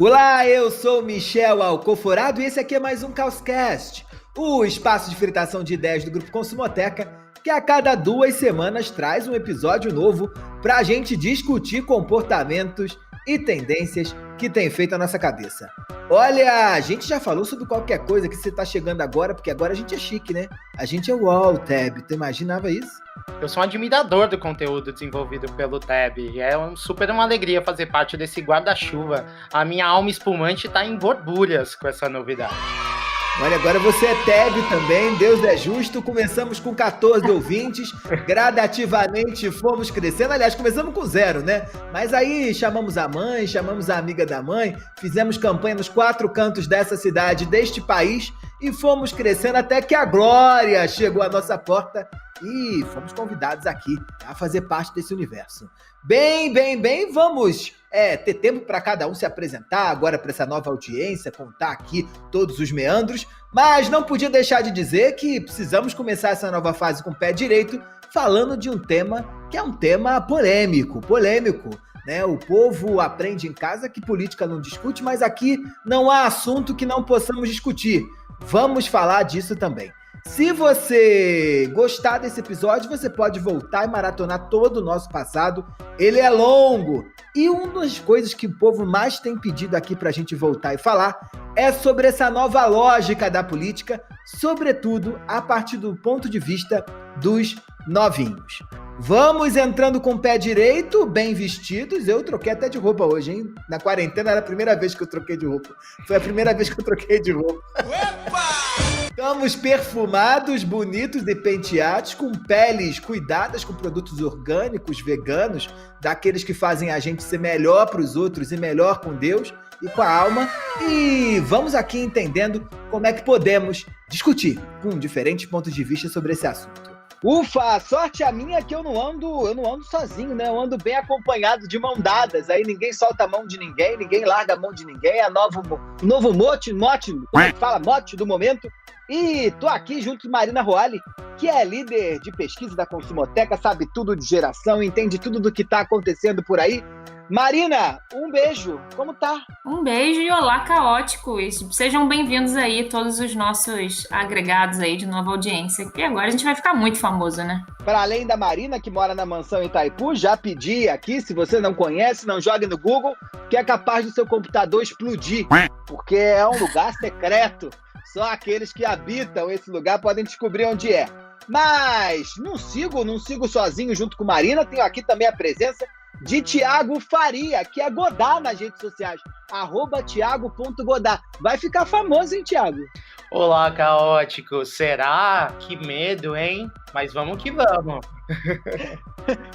Olá, eu sou Michel Alcoforado e esse aqui é mais um Causcast, o espaço de fritação de ideias do Grupo Consumoteca, que a cada 2 semanas traz um episódio novo para a gente discutir comportamentos e tendências que tem feito a nossa cabeça. Olha, a gente já falou sobre qualquer coisa que você está chegando agora, porque agora a gente é chique, né? A gente é o UOL, Tab, tu imaginava isso? Eu sou um admirador do conteúdo desenvolvido pelo Tab. É super uma alegria fazer parte desse guarda-chuva. A minha alma espumante tá em borbulhas com essa novidade. Olha, agora você é Tab também, Deus é justo. Começamos com 14 ouvintes, gradativamente fomos crescendo. Aliás, começamos com 0, né? Mas aí chamamos a mãe, chamamos a amiga da mãe, fizemos campanha nos 4 cantos dessa cidade, deste país, e fomos crescendo até que a glória chegou à nossa porta e fomos convidados aqui a fazer parte desse universo. Bem, vamos ter tempo para cada um se apresentar agora para essa nova audiência, contar aqui todos os meandros, mas não podia deixar de dizer que precisamos começar essa nova fase com o pé direito, falando de um tema que é um tema polêmico, né? O povo aprende em casa que política não discute, mas aqui não há assunto que não possamos discutir. Vamos falar disso também. Se você gostar desse episódio, você pode voltar e maratonar todo o nosso passado. Ele é longo. E uma das coisas que o povo mais tem pedido aqui pra gente voltar e falar é sobre essa nova lógica da política, sobretudo a partir do ponto de vista dos novinhos. Vamos entrando com o pé direito, bem vestidos. Eu troquei até de roupa hoje, hein? Na quarentena era a primeira vez que eu troquei de roupa. Foi a primeira vez que eu troquei de roupa. Estamos perfumados, bonitos e penteados, com peles cuidadas, com produtos orgânicos, veganos, daqueles que fazem a gente ser melhor para os outros e melhor com Deus e com a alma. E vamos aqui entendendo como é que podemos discutir com diferentes pontos de vista sobre esse assunto. Ufa, sorte a minha que eu não ando sozinho, né? Eu ando bem acompanhado, de mão dadas. Aí ninguém solta a mão de ninguém, ninguém larga a mão de ninguém. É novo mote, como é que fala? Mote do momento. E tô aqui junto com Marina Roale, que é líder de pesquisa da Consumoteca, sabe tudo de geração, entende tudo do que tá acontecendo por aí. Marina, um beijo, como tá? Um beijo e olá, caóticos. Sejam bem-vindos aí todos os nossos agregados aí de nova audiência, que agora a gente vai ficar muito famoso, né? Para além da Marina, que mora na mansão Itaipu, já pedi aqui, se você não conhece, não jogue no Google, que é capaz do seu computador explodir, porque é um lugar secreto. Só aqueles que habitam esse lugar podem descobrir onde é. Mas não sigo sozinho junto com Marina. Tenho aqui também a presença de Thiago Faria, que é Godá nas redes sociais. @Thiago.Godá. Vai ficar famoso, hein, Thiago? Olá, caótico. Será? Que medo, hein? Mas vamos que vamos.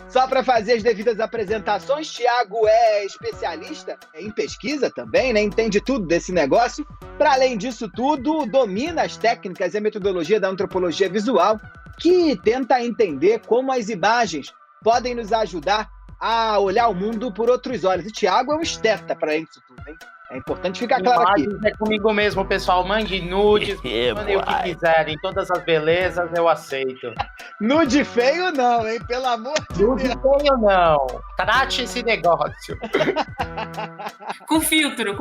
Só para fazer as devidas apresentações, Thiago é especialista em pesquisa também, né? Entende tudo desse negócio. Para além disso tudo, domina as técnicas e a metodologia da antropologia visual, que tenta entender como as imagens podem nos ajudar a olhar o mundo por outros olhos. E Thiago é um esteta para isso tudo, hein? É importante ficar claro aqui. É comigo mesmo, pessoal. Mande nudes, mandem o que quiserem. Todas as belezas eu aceito. Nude feio não, hein? Pelo amor de Deus. Nude feio não. Trate esse negócio. Com filtro.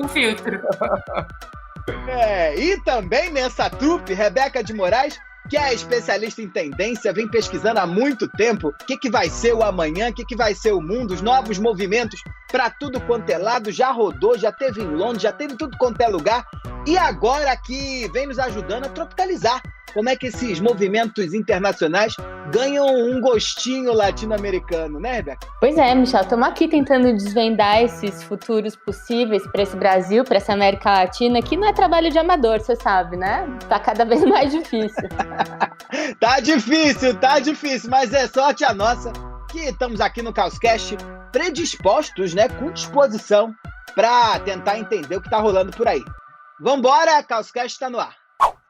E também nessa trupe, Rebeca de Moraes, que é especialista em tendência, vem pesquisando há muito tempo o que vai ser o amanhã, o que vai ser o mundo, os novos movimentos para tudo quanto é lado, já rodou, já teve em Londres, já teve tudo quanto é lugar, e agora aqui vem nos ajudando a tropicalizar como é que esses movimentos internacionais ganham um gostinho latino-americano, né, Rebeca? Pois é, Michel, estamos aqui tentando desvendar esses futuros possíveis para esse Brasil, para essa América Latina, que não é trabalho de amador, você sabe, né? Tá cada vez mais difícil. Tá difícil, mas é sorte a nossa que estamos aqui no Causcast predispostos, né, com disposição para tentar entender o que tá rolando por aí. Vambora, Causcast tá no ar.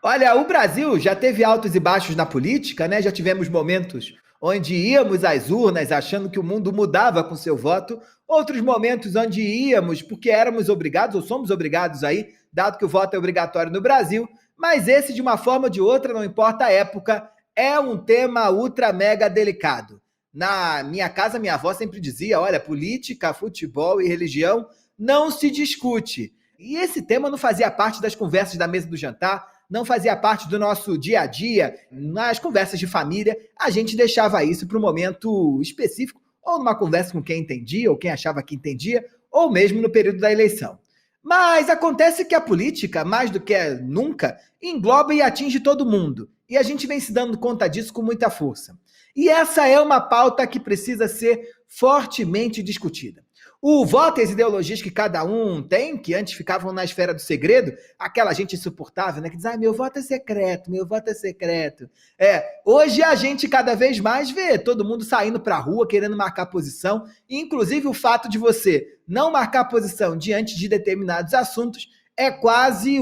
Olha, o Brasil já teve altos e baixos na política, né? Já tivemos momentos onde íamos às urnas achando que o mundo mudava com seu voto, outros momentos onde íamos porque éramos obrigados ou somos obrigados aí, dado que o voto é obrigatório no Brasil, mas esse, de uma forma ou de outra, não importa a época, é um tema ultra mega delicado. Na minha casa, minha avó sempre dizia, olha, política, futebol e religião não se discute. E esse tema não fazia parte das conversas da mesa do jantar, não fazia parte do nosso dia a dia, nas conversas de família, a gente deixava isso para um momento específico, ou numa conversa com quem entendia, ou quem achava que entendia, ou mesmo no período da eleição. Mas acontece que a política, mais do que nunca, engloba e atinge todo mundo. E a gente vem se dando conta disso com muita força. E essa é uma pauta que precisa ser fortemente discutida. O voto e as ideologias que cada um tem, que antes ficavam na esfera do segredo, aquela gente insuportável, né, que diz, meu voto é secreto, meu voto é secreto. Hoje a gente cada vez mais vê todo mundo saindo para a rua, querendo marcar posição, e inclusive o fato de você não marcar posição diante de determinados assuntos é quase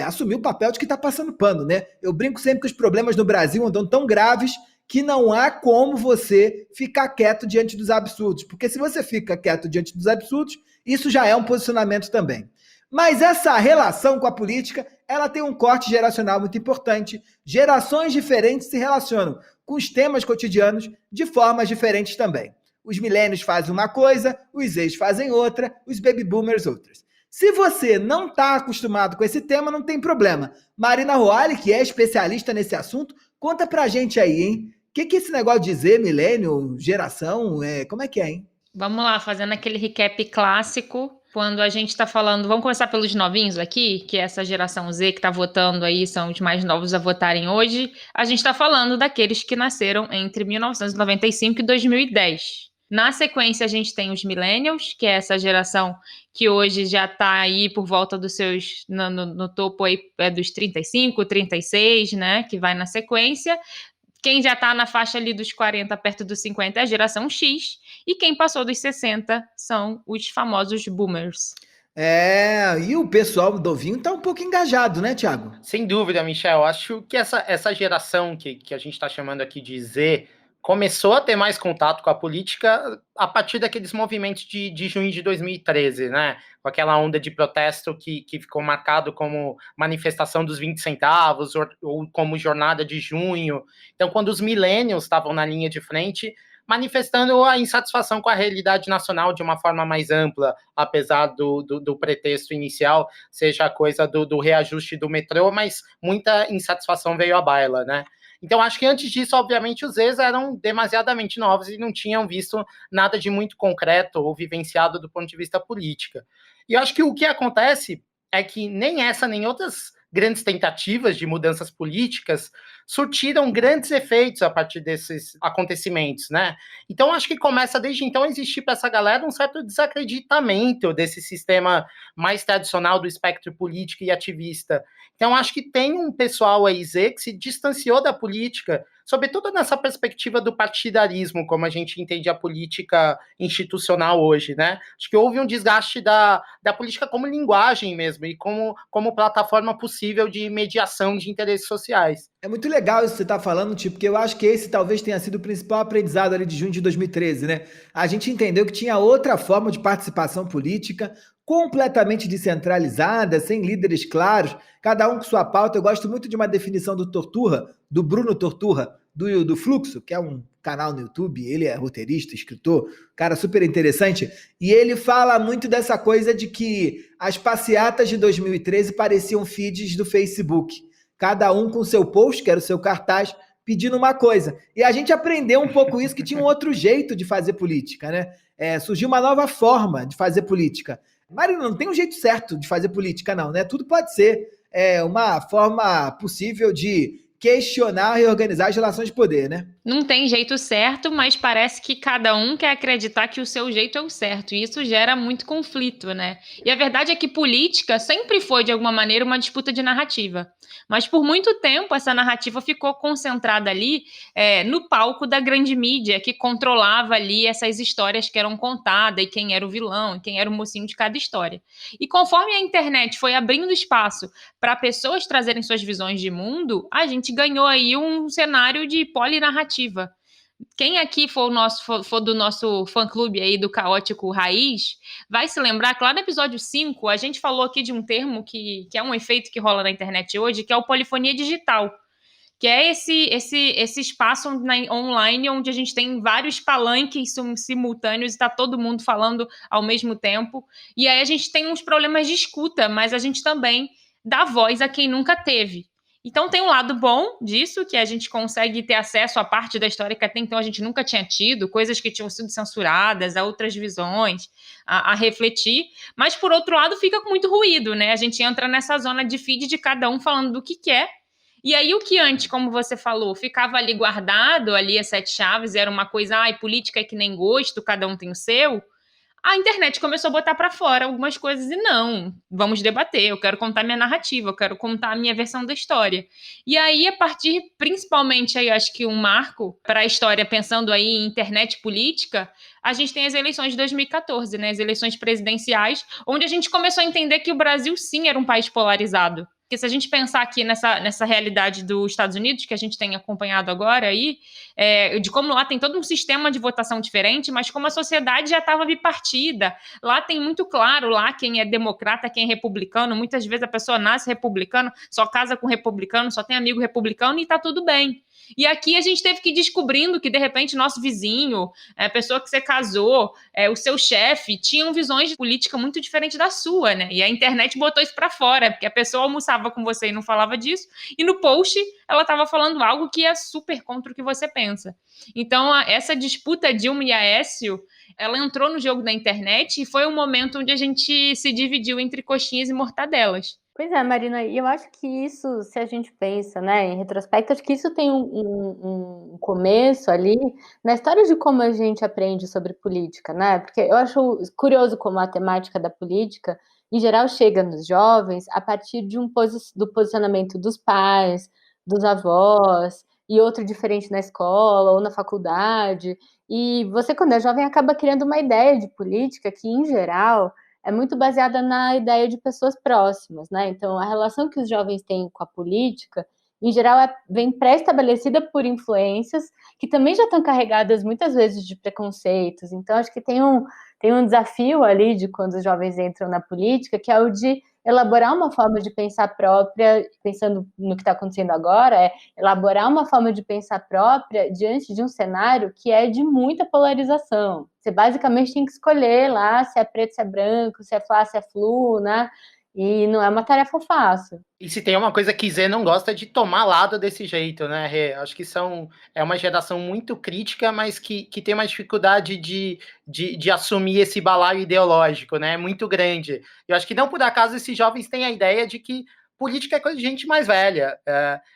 assumir o papel de que está passando pano, né? Eu brinco sempre que os problemas no Brasil andam tão graves que não há como você ficar quieto diante dos absurdos, porque se você fica quieto diante dos absurdos, isso já é um posicionamento também. Mas essa relação com a política, ela tem um corte geracional muito importante. Gerações diferentes se relacionam com os temas cotidianos de formas diferentes também. Os milênios fazem uma coisa, os Z fazem outra, os baby boomers outras. Se você não está acostumado com esse tema, não tem problema. Marina Roale, que é especialista nesse assunto, conta pra gente aí, hein? O que é esse negócio de Z, milênio, geração, como é que é, hein? Vamos lá, fazendo aquele recap clássico, quando a gente está falando, vamos começar pelos novinhos aqui, que é essa geração Z que está votando aí, são os mais novos a votarem hoje, a gente está falando daqueles que nasceram entre 1995 e 2010. Na sequência, a gente tem os millennials, que é essa geração que hoje já está aí por volta dos seus, no topo aí dos 35, 36, né, que vai na sequência. Quem já está na faixa ali dos 40, perto dos 50, é a geração X. E quem passou dos 60 são os famosos boomers. E o pessoal do Ovinho está um pouco engajado, né, Thiago? Sem dúvida, Michel. Acho que essa geração que a gente está chamando aqui de Z começou a ter mais contato com a política a partir daqueles movimentos de junho de 2013, né? Com aquela onda de protesto que ficou marcado como manifestação dos 20 centavos ou como jornada de junho. Então, quando os millennials estavam na linha de frente, manifestando a insatisfação com a realidade nacional de uma forma mais ampla, apesar do pretexto inicial, seja a coisa do reajuste do metrô, mas muita insatisfação veio à baila, né? Então, acho que antes disso, obviamente, os Zs eram demasiadamente novos e não tinham visto nada de muito concreto ou vivenciado do ponto de vista política. E eu acho que o que acontece é que nem essa, nem outras grandes tentativas de mudanças políticas surtiram grandes efeitos a partir desses acontecimentos, né? Então, acho que começa desde então a existir para essa galera um certo desacreditamento desse sistema mais tradicional do espectro político e ativista. Então, acho que tem um pessoal aí, Z, que se distanciou da política, sobretudo nessa perspectiva do partidarismo, como a gente entende a política institucional hoje, né? Acho que houve um desgaste da política como linguagem mesmo, e como plataforma possível de mediação de interesses sociais. É muito legal isso que você está falando, porque eu acho que esse talvez tenha sido o principal aprendizado ali de junho de 2013, né? A gente entendeu que tinha outra forma de participação política, completamente descentralizada, sem líderes claros, cada um com sua pauta. Eu gosto muito de uma definição do Torturra, do Bruno Torturra, do Fluxo, que é um canal no YouTube, ele é roteirista, escritor, cara super interessante, e ele fala muito dessa coisa de que as passeatas de 2013 pareciam feeds do Facebook, cada um com seu post, que era o seu cartaz, pedindo uma coisa. E a gente aprendeu um pouco isso, que tinha um outro jeito de fazer política, né? Surgiu uma nova forma de fazer política. Marina, não tem um jeito certo de fazer política, não, né? Tudo pode ser uma forma possível de questionar e organizar as relações de poder, né? Não tem jeito certo, mas parece que cada um quer acreditar que o seu jeito é o certo, e isso gera muito conflito, né? E a verdade é que política sempre foi, de alguma maneira, uma disputa de narrativa. Mas por muito tempo essa narrativa ficou concentrada ali no palco da grande mídia, que controlava ali essas histórias que eram contadas, e quem era o vilão, e quem era o mocinho de cada história. E conforme a internet foi abrindo espaço para pessoas trazerem suas visões de mundo, a gente ganhou aí um cenário de polinarrativa. Quem aqui for do nosso fã-clube aí do Caótico Raiz, vai se lembrar que lá no episódio 5, a gente falou aqui de um termo que é um efeito que rola na internet hoje, que é o polifonia digital, que é esse espaço online onde a gente tem vários palanques simultâneos e está todo mundo falando ao mesmo tempo. E aí a gente tem uns problemas de escuta, mas a gente também dá voz a quem nunca teve. Então tem um lado bom disso, que a gente consegue ter acesso à parte da história que até então a gente nunca tinha tido, coisas que tinham sido censuradas, a outras visões, a refletir. Mas, por outro lado, fica com muito ruído, né? A gente entra nessa zona de feed de cada um falando do que quer. E aí o que antes, como você falou, ficava ali guardado, ali as 7 chaves, era uma coisa, política é que nem gosto, cada um tem o seu. A internet começou a botar para fora algumas coisas e não, vamos debater, eu quero contar minha narrativa, eu quero contar a minha versão da história. E aí, a partir, principalmente, aí, acho que um marco para a história, pensando aí em internet política, a gente tem as eleições de 2014, né, as eleições presidenciais, onde a gente começou a entender que o Brasil, sim, era um país polarizado. Porque se a gente pensar aqui nessa realidade dos Estados Unidos, que a gente tem acompanhado agora aí, de como lá tem todo um sistema de votação diferente, mas como a sociedade já estava bipartida. Lá tem muito claro lá quem é democrata, quem é republicano. Muitas vezes a pessoa nasce republicano, só casa com republicano, só tem amigo republicano e está tudo bem. E aqui a gente teve que ir descobrindo que, de repente, nosso vizinho, a pessoa que você casou, o seu chefe, tinham visões de política muito diferentes da sua, né? E a internet botou isso para fora, porque a pessoa almoçava com você e não falava disso, e no post ela estava falando algo que é super contra o que você pensa. Então, essa disputa Dilma e Aécio, ela entrou no jogo da internet e foi um momento onde a gente se dividiu entre coxinhas e mortadelas. Pois é, Marina, e eu acho que isso, se a gente pensa, né, em retrospecto, acho que isso tem um começo ali na história de como a gente aprende sobre política, né? Porque eu acho curioso como a temática da política, em geral, chega nos jovens a partir de do posicionamento dos pais, dos avós, e outro diferente na escola ou na faculdade. E você, quando é jovem, acaba criando uma ideia de política que, em geral, é muito baseada na ideia de pessoas próximas, né? Então, a relação que os jovens têm com a política, em geral, vem pré-estabelecida por influências que também já estão carregadas muitas vezes de preconceitos. Então, acho que tem um desafio ali de quando os jovens entram na política, que é o de elaborar uma forma de pensar própria, pensando no que está acontecendo agora, elaborar uma forma de pensar própria diante de um cenário que é de muita polarização. Você basicamente tem que escolher lá se é preto, se é branco, se é Fla, se é Flu, né? E não é uma tarefa fácil. E se tem uma coisa que Zé não gosta é de tomar lado desse jeito, né, Rê? Acho que é uma geração muito crítica, mas que tem uma dificuldade de assumir esse balaio ideológico, né? Muito grande. Eu acho que não por acaso esses jovens têm a ideia de que política é coisa de gente mais velha.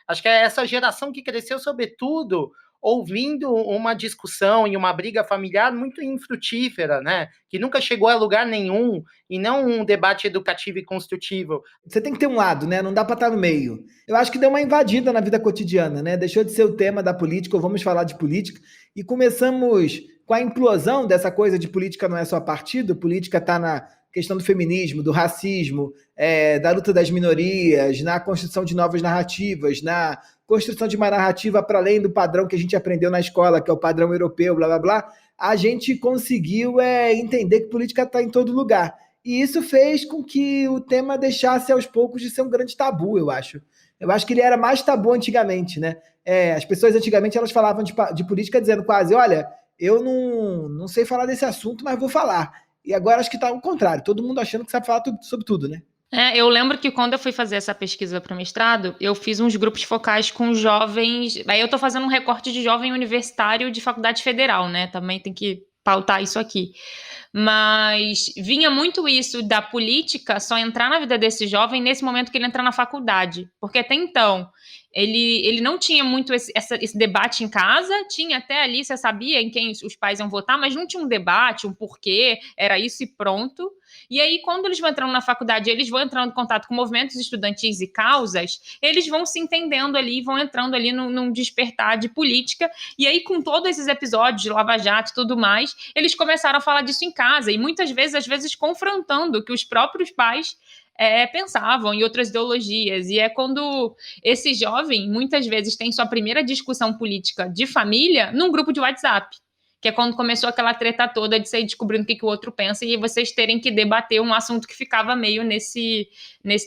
Acho que é essa geração que cresceu, sobretudo, ouvindo uma discussão e uma briga familiar muito infrutífera, né? Que nunca chegou a lugar nenhum, e não um debate educativo e construtivo. Você tem que ter um lado, né? Não dá para estar no meio. Eu acho que deu uma invadida na vida cotidiana, né? Deixou de ser o tema da política, ou vamos falar de política, e começamos com a implosão dessa coisa de política não é só partido, política está na questão do feminismo, do racismo, da luta das minorias, na construção de novas narrativas, na construção de uma narrativa para além do padrão que a gente aprendeu na escola, que é o padrão europeu, blá, blá, blá. A gente conseguiu entender que política está em todo lugar. E isso fez com que o tema deixasse aos poucos de ser um grande tabu, eu acho. Eu acho que ele era mais tabu antigamente, né? As pessoas antigamente elas falavam de política dizendo quase, olha, eu não sei falar desse assunto, mas vou falar. E agora acho que está ao contrário, todo mundo achando que sabe falar sobre tudo, né? Eu lembro que quando eu fui fazer essa pesquisa para o mestrado, eu fiz uns grupos focais com jovens. Aí eu estou fazendo um recorte de jovem universitário de faculdade federal, né? Também tem que pautar isso aqui. Mas vinha muito isso da política só entrar na vida desse jovem nesse momento que ele entra na faculdade. Porque até então, ele não tinha muito esse debate em casa, tinha até ali, você sabia em quem os pais iam votar, mas não tinha um debate, um porquê, era isso e pronto. E aí, quando eles vão entrando na faculdade, eles vão entrando em contato com movimentos estudantis e causas, eles vão se entendendo ali, vão entrando ali num despertar de política, e aí, com todos esses episódios de Lava Jato e tudo mais, eles começaram a falar disso em casa, e muitas vezes, às vezes, confrontando o que os próprios pais pensavam em outras ideologias. E é quando esse jovem, muitas vezes, tem sua primeira discussão política de família num grupo de WhatsApp. que é quando começou aquela treta toda de sair descobrindo o que o outro pensa e vocês terem que debater um assunto que ficava meio nesse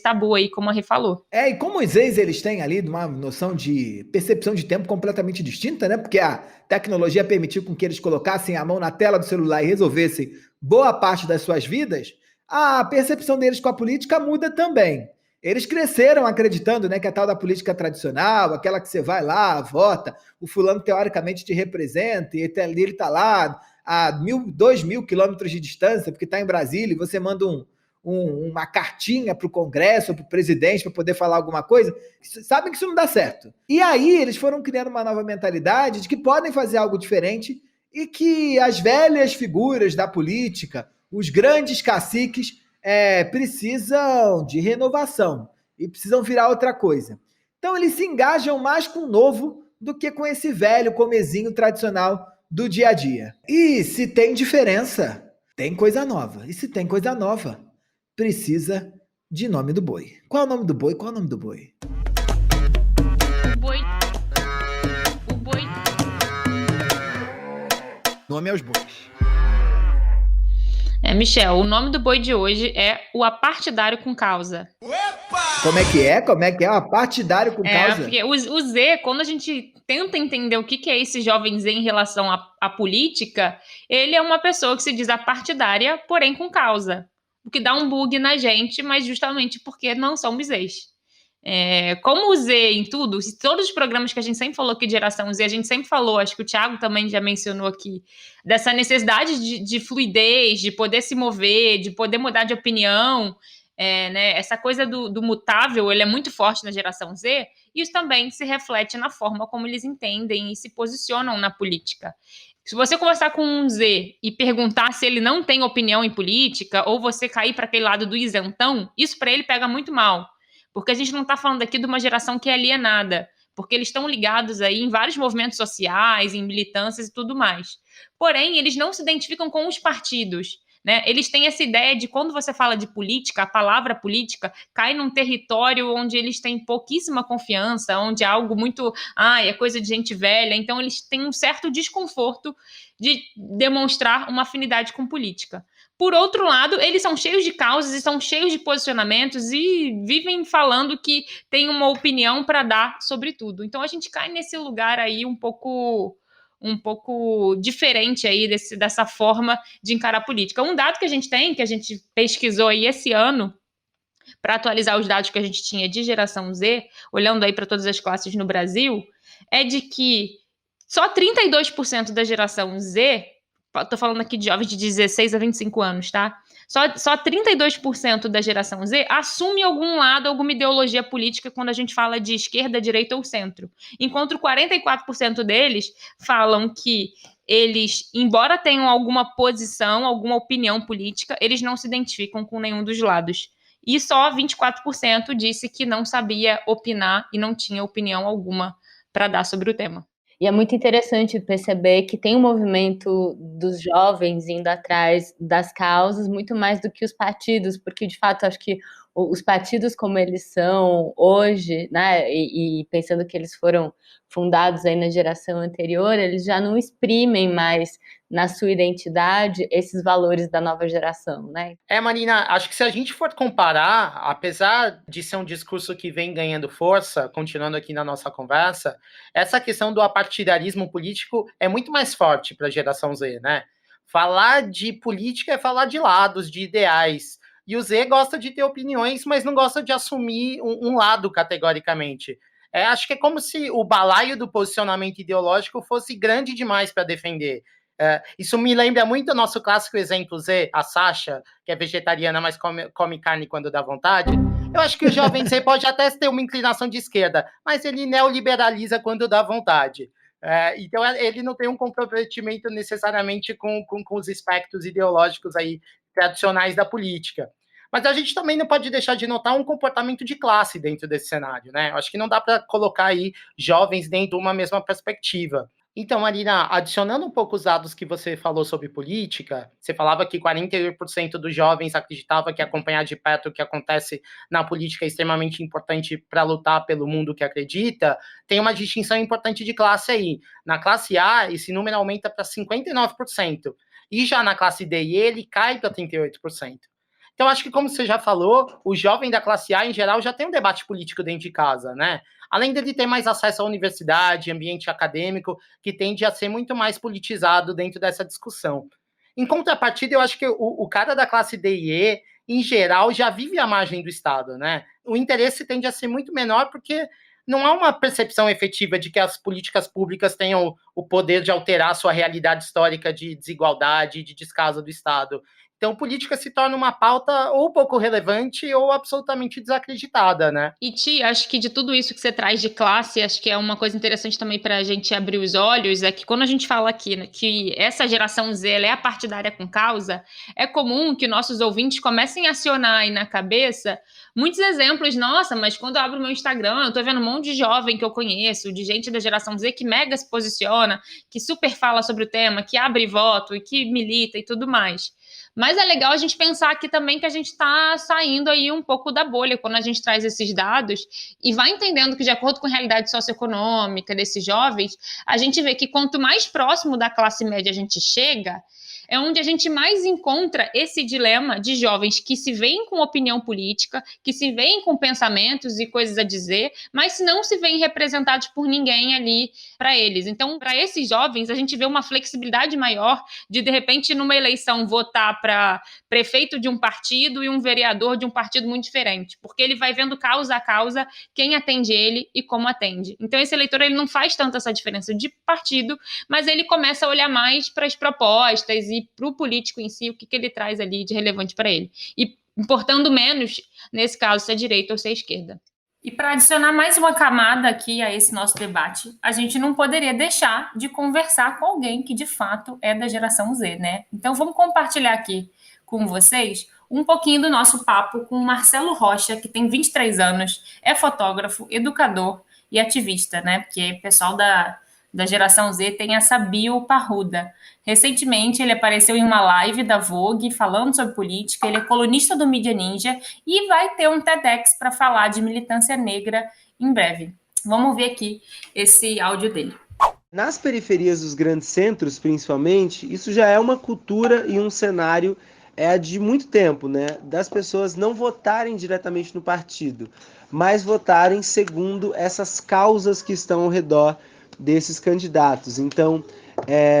tabu aí, como a Rê falou. E com Moisés eles têm ali uma noção de percepção de tempo completamente distinta, né? Porque a tecnologia permitiu com que eles colocassem a mão na tela do celular e resolvessem boa parte das suas vidas, a percepção deles com a política muda também. Eles cresceram acreditando, né, que a tal da política tradicional, aquela que você vai lá, vota, o fulano teoricamente te representa, e ele está lá a 2.000 quilômetros de distância, porque está em Brasília, e você manda uma cartinha para o Congresso, para o presidente, para poder falar alguma coisa, sabem que isso não dá certo. E aí eles foram criando uma nova mentalidade de que podem fazer algo diferente e que as velhas figuras da política, os grandes caciques, precisam de renovação e precisam virar outra coisa. Então eles se engajam mais com o novo do que com esse velho comezinho tradicional do dia a dia. E se tem diferença, tem coisa nova. E se tem coisa nova, precisa de nome do boi. Qual é o nome do boi? Qual é o nome do boi? O boi. Nome aos bois. Michel, o nome do boi de hoje é o apartidário com causa. Como é que é? Como é que é? O apartidário com causa? Porque o Z, quando a gente tenta entender o que é esse jovem Z em relação à política, ele é uma pessoa que se diz apartidária, porém com causa. O que dá um bug na gente, mas justamente porque não somos Zs. Como o Z em tudo, todos os programas que a gente sempre falou aqui de geração Z, a gente sempre falou, acho que o Thiago também já mencionou aqui, dessa necessidade de fluidez, de poder se mover, de poder mudar de opinião, né? Essa coisa do mutável, ele é muito forte na geração Z, e isso também se reflete na forma como eles entendem e se posicionam na política. Se você conversar com um Z e perguntar se ele não tem opinião em política, ou você cair para aquele lado do isentão, isso para ele pega muito mal. Porque a gente não está falando aqui de uma geração que é alienada, porque eles estão ligados aí em vários movimentos sociais, em militâncias e tudo mais. Porém, eles não se identificam com os partidos, né? Eles têm essa ideia de quando você fala de política, a palavra política cai num território onde eles têm pouquíssima confiança, onde é algo muito, é coisa de gente velha, então eles têm um certo desconforto de demonstrar uma afinidade com política. Por outro lado, eles são cheios de causas e são cheios de posicionamentos e vivem falando que tem uma opinião para dar sobre tudo. Então a gente cai nesse lugar aí um pouco diferente aí dessa forma de encarar a política. Um dado que a gente tem, que a gente pesquisou aí esse ano, para atualizar os dados que a gente tinha de geração Z, olhando aí para todas as classes no Brasil, é de que só 32% da geração Z, tô falando aqui de jovens de 16 a 25 anos, tá? Só 32% da geração Z assume algum lado, alguma ideologia política quando a gente fala de esquerda, direita ou centro. Enquanto 44% deles falam que eles, embora tenham alguma posição, alguma opinião política, eles não se identificam com nenhum dos lados. E só 24% disse que não sabia opinar e não tinha opinião alguma para dar sobre o tema. E é muito interessante perceber que tem um movimento dos jovens indo atrás das causas muito mais do que os partidos, porque de fato acho que os partidos como eles são hoje, né, e pensando que eles foram fundados aí na geração anterior, eles já não exprimem mais na sua identidade esses valores da nova geração, né? Marina, acho que se a gente for comparar, apesar de ser um discurso que vem ganhando força, continuando aqui na nossa conversa, essa questão do apartidarismo político é muito mais forte para a geração Z, né? Falar de política é falar de lados, de ideais. E o Z gosta de ter opiniões, mas não gosta de assumir um lado categoricamente. Acho que é como se o balaio do posicionamento ideológico fosse grande demais para defender. Isso me lembra muito o nosso clássico exemplo Z, a Sasha, que é vegetariana, mas come carne quando dá vontade. Eu acho que o jovem Z pode até ter uma inclinação de esquerda, mas ele neoliberaliza quando dá vontade. Então ele não tem um comprometimento necessariamente com os espectros ideológicos aí tradicionais da política. Mas a gente também não pode deixar de notar um comportamento de classe dentro desse cenário, né? Eu acho que não dá para colocar aí jovens dentro de uma mesma perspectiva. Então, Marina, adicionando um pouco os dados que você falou sobre política, você falava que 48% dos jovens acreditavam que acompanhar de perto o que acontece na política é extremamente importante para lutar pelo mundo que acredita. Tem uma distinção importante de classe aí. Na classe A, esse número aumenta para 59%, e já na classe D e E, ele cai para 38%. Então, acho que, como você já falou, o jovem da classe A, em geral, já tem um debate político dentro de casa, né? Além dele ter mais acesso à universidade, ambiente acadêmico, que tende a ser muito mais politizado dentro dessa discussão. Em contrapartida, eu acho que o cara da classe D e E, em geral, já vive à margem do Estado, né? O interesse tende a ser muito menor porque não há uma percepção efetiva de que as políticas públicas tenham o poder de alterar a sua realidade histórica de desigualdade e de descaso do Estado. Então, política se torna uma pauta ou pouco relevante ou absolutamente desacreditada, né? E, Ti, acho que de tudo isso que você traz de classe, acho que é uma coisa interessante também para a gente abrir os olhos, é que quando a gente fala aqui, né, que essa geração Z ela é a partidária com causa, é comum que nossos ouvintes comecem a acionar aí na cabeça muitos exemplos. Nossa, mas quando eu abro meu Instagram, eu tô vendo um monte de jovem que eu conheço, de gente da geração Z que mega se posiciona, que super fala sobre o tema, que abre voto e que milita e tudo mais. Mas é legal a gente pensar aqui também que a gente está saindo aí um pouco da bolha quando a gente traz esses dados e vai entendendo que, de acordo com a realidade socioeconômica desses jovens, a gente vê que quanto mais próximo da classe média a gente chega, é onde a gente mais encontra esse dilema de jovens que se veem com opinião política, que se veem com pensamentos e coisas a dizer, mas não se veem representados por ninguém ali para eles. Então, para esses jovens, a gente vê uma flexibilidade maior de repente, numa eleição, votar para prefeito de um partido e um vereador de um partido muito diferente, porque ele vai vendo causa a causa quem atende ele e como atende. Então, esse eleitor ele não faz tanto essa diferença de partido, mas ele começa a olhar mais para as propostas e para o político em si, o que ele traz ali de relevante para ele. E importando menos, nesse caso, se é direita ou se é esquerda. E para adicionar mais uma camada aqui a esse nosso debate, a gente não poderia deixar de conversar com alguém que de fato é da geração Z, né? Então vamos compartilhar aqui com vocês um pouquinho do nosso papo com o Marcelo Rocha, que tem 23 anos, é fotógrafo, educador e ativista, né? Porque o pessoal da geração Z tem essa bio parruda. Recentemente, ele apareceu em uma live da Vogue falando sobre política, ele é colunista do Mídia Ninja e vai ter um TEDx para falar de militância negra em breve. Vamos ver aqui esse áudio dele. Nas periferias dos grandes centros, principalmente, isso já é uma cultura e um cenário de muito tempo, né? Das pessoas não votarem diretamente no partido, mas votarem segundo essas causas que estão ao redor desses candidatos. Então,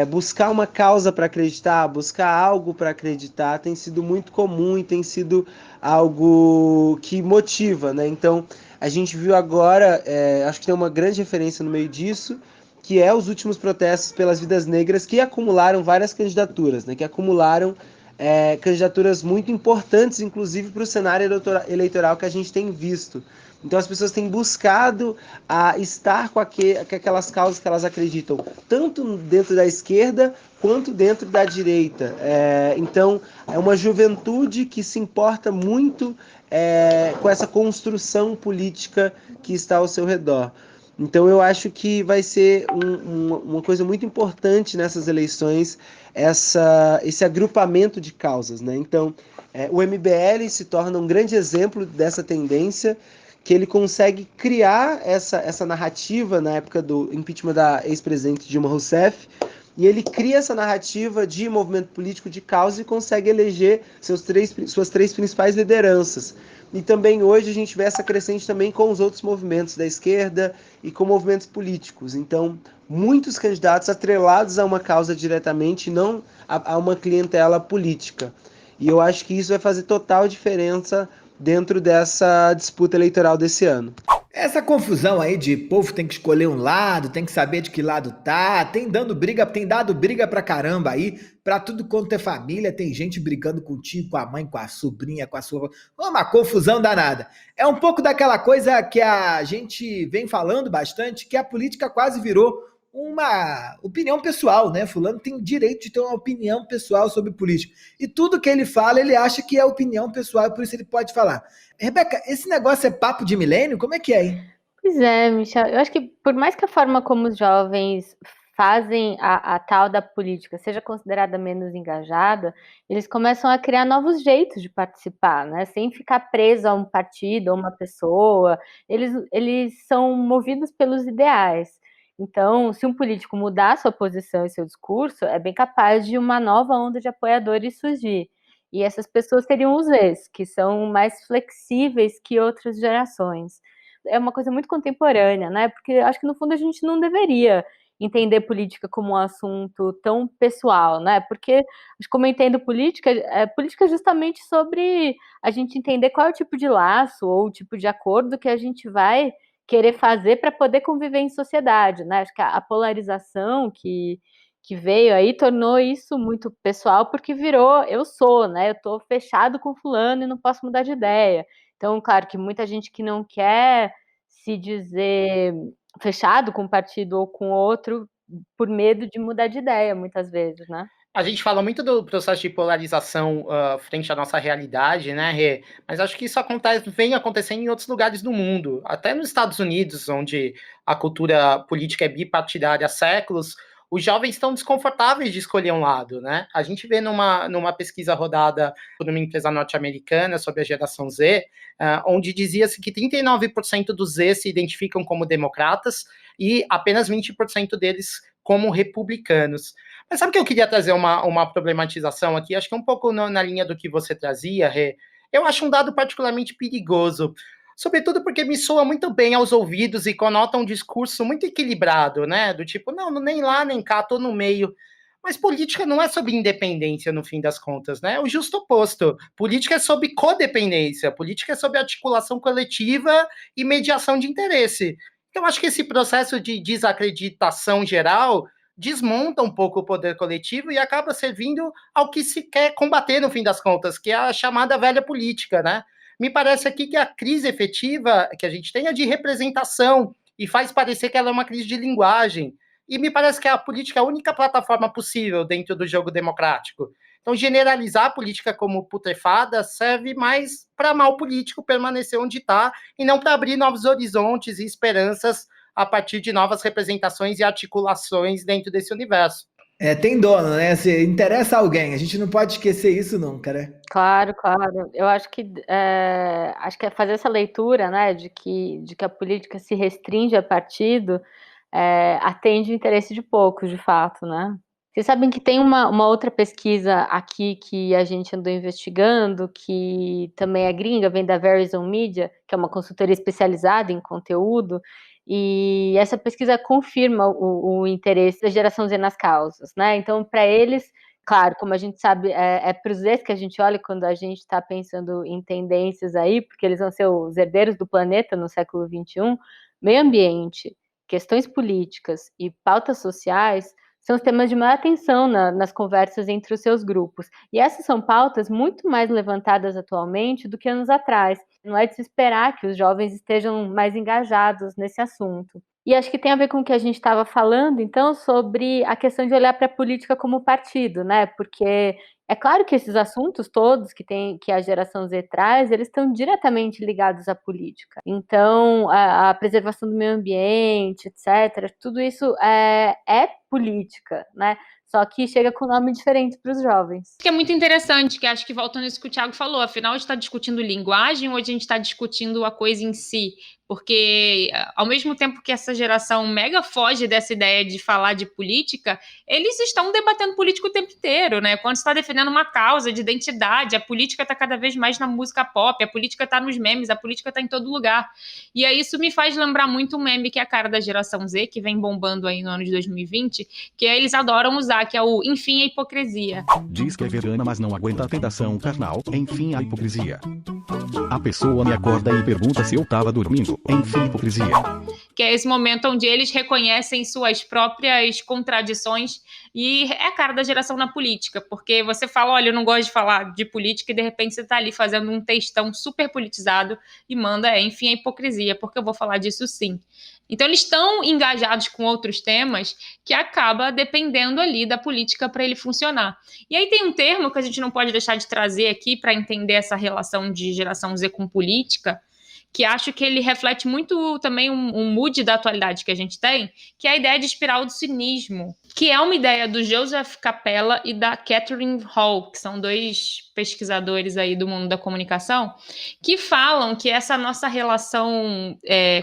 buscar uma causa para acreditar, buscar algo para acreditar tem sido muito comum e tem sido algo que motiva, né? Então, a gente viu agora, acho que tem uma grande referência no meio disso, que é os últimos protestos pelas vidas negras que acumularam várias candidaturas, né? Que acumularam candidaturas muito importantes, inclusive para o cenário eleitoral que a gente tem visto. Então as pessoas têm buscado estar com aquelas causas que elas acreditam, tanto dentro da esquerda quanto dentro da direita. Então é uma juventude que se importa muito com essa construção política que está ao seu redor. Então eu acho que vai ser uma coisa muito importante nessas eleições, esse agrupamento de causas, né? Então o MBL se torna um grande exemplo dessa tendência, que ele consegue criar essa narrativa na época do impeachment da ex-presidente Dilma Rousseff, e ele cria essa narrativa de movimento político de causa e consegue eleger suas três principais lideranças. E também hoje a gente vê essa crescente também com os outros movimentos da esquerda e com movimentos políticos. Então, muitos candidatos atrelados a uma causa diretamente, não a uma clientela política. E eu acho que isso vai fazer total diferença dentro dessa disputa eleitoral desse ano. Essa confusão aí de povo tem que escolher um lado, tem que saber de que lado tá, tem dado briga pra caramba aí, pra tudo quanto é família, tem gente brigando com o tio, com a mãe, com a sobrinha, com a sua... Uma confusão danada. É um pouco daquela coisa que a gente vem falando bastante, que a política quase virou uma opinião pessoal, né? Fulano tem direito de ter uma opinião pessoal sobre política. E tudo que ele fala, ele acha que é opinião pessoal, e por isso ele pode falar. Rebeca, esse negócio é papo de milênio? Como é que é, hein? Pois é, Michel. Eu acho que por mais que a forma como os jovens fazem a tal da política seja considerada menos engajada, eles começam a criar novos jeitos de participar, né? Sem ficar preso a um partido, a uma pessoa. Eles são movidos pelos ideais. Então, se um político mudar sua posição e seu discurso, é bem capaz de uma nova onda de apoiadores surgir. E essas pessoas seriam os Zs, que são mais flexíveis que outras gerações. É uma coisa muito contemporânea, né? Porque acho que, no fundo, a gente não deveria entender política como um assunto tão pessoal, né? Porque, como eu entendo política é justamente sobre a gente entender qual é o tipo de laço ou o tipo de acordo que a gente vai querer fazer para poder conviver em sociedade, né? Acho que a polarização que veio aí tornou isso muito pessoal, porque virou eu sou, né? Eu tô fechado com fulano e não posso mudar de ideia. Então, claro que muita gente que não quer se dizer fechado com um partido ou com outro por medo de mudar de ideia, muitas vezes, né? A gente fala muito do processo de polarização frente à nossa realidade, né, Rê? Mas acho que isso vem acontecendo em outros lugares do mundo. Até nos Estados Unidos, onde a cultura política é bipartidária há séculos, os jovens estão desconfortáveis de escolher um lado, né? A gente vê numa pesquisa rodada por uma empresa norte-americana sobre a geração Z, onde dizia-se que 39% dos Z se identificam como democratas e apenas 20% deles como republicanos. Mas sabe que eu queria trazer uma problematização aqui? Acho que é um pouco na linha do que você trazia, Rê. Eu acho um dado particularmente perigoso, sobretudo porque me soa muito bem aos ouvidos e conota um discurso muito equilibrado, né? Do tipo, não, nem lá, nem cá, tô no meio. Mas política não é sobre independência, no fim das contas, né? É o justo oposto. Política é sobre codependência, política é sobre articulação coletiva e mediação de interesse. Então, acho que esse processo de desacreditação geral desmonta um pouco o poder coletivo e acaba servindo ao que se quer combater, no fim das contas, que é a chamada velha política, né? Me parece aqui que a crise efetiva que a gente tem é de representação e faz parecer que ela é uma crise de linguagem. E me parece que a política é a única plataforma possível dentro do jogo democrático. Então, generalizar a política como putrefada serve mais para mal político permanecer onde está e não para abrir novos horizontes e esperanças a partir de novas representações e articulações dentro desse universo. Tem dono, né? Se interessa a alguém, a gente não pode esquecer isso nunca, né? Claro, claro. Eu acho que é fazer essa leitura, né, de que a política se restringe a partido, atende o interesse de poucos, de fato, né? Vocês sabem que tem uma outra pesquisa aqui que a gente andou investigando, que também é gringa, vem da Verizon Media, que é uma consultoria especializada em conteúdo, e essa pesquisa confirma o interesse da geração Z nas causas, né? Então, para eles, claro, como a gente sabe, é para os Zs que a gente olha quando a gente está pensando em tendências aí, porque eles vão ser os herdeiros do planeta no século XXI, meio ambiente, questões políticas e pautas sociais são os temas de maior atenção nas conversas entre os seus grupos. E essas são pautas muito mais levantadas atualmente do que anos atrás. Não é de se esperar que os jovens estejam mais engajados nesse assunto. E acho que tem a ver com o que a gente estava falando, então, sobre a questão de olhar para a política como partido, né? Porque é claro que esses assuntos todos que a geração Z traz, eles estão diretamente ligados à política. Então, a preservação do meio ambiente, etc., tudo isso é política, né? Só que chega com nome diferente para os jovens. Que é muito interessante, que acho que voltando a isso que o Thiago falou, afinal a gente está discutindo linguagem ou a gente está discutindo a coisa em si? Porque ao mesmo tempo que essa geração mega foge dessa ideia de falar de política, eles estão debatendo política o tempo inteiro, né? Quando você está defendendo uma causa de identidade, a política está cada vez mais na música pop, a política está nos memes, a política está em todo lugar. E aí isso me faz lembrar muito um meme que é a cara da geração Z, que vem bombando aí no ano de 2020, que eles adoram usar, que é o enfim a hipocrisia. Diz que é vegana, mas não aguenta a tentação carnal, enfim a hipocrisia. A pessoa me acorda e pergunta se eu tava dormindo, enfim hipocrisia. Que é esse momento onde eles reconhecem suas próprias contradições e é a cara da geração na política, porque você fala, olha, eu não gosto de falar de política e de repente você tá ali fazendo um textão super politizado e manda, enfim, a hipocrisia, porque eu vou falar disso sim. Então eles estão engajados com outros temas que acaba dependendo ali da política para ele funcionar. E aí tem um termo que a gente não pode deixar de trazer aqui para entender essa relação de geração Z com política, que acho que ele reflete muito também um mood da atualidade que a gente tem, que é a ideia de espiral do cinismo, que é uma ideia do Joseph Capella e da Catherine Hall, que são dois pesquisadores aí do mundo da comunicação, que falam que essa nossa relação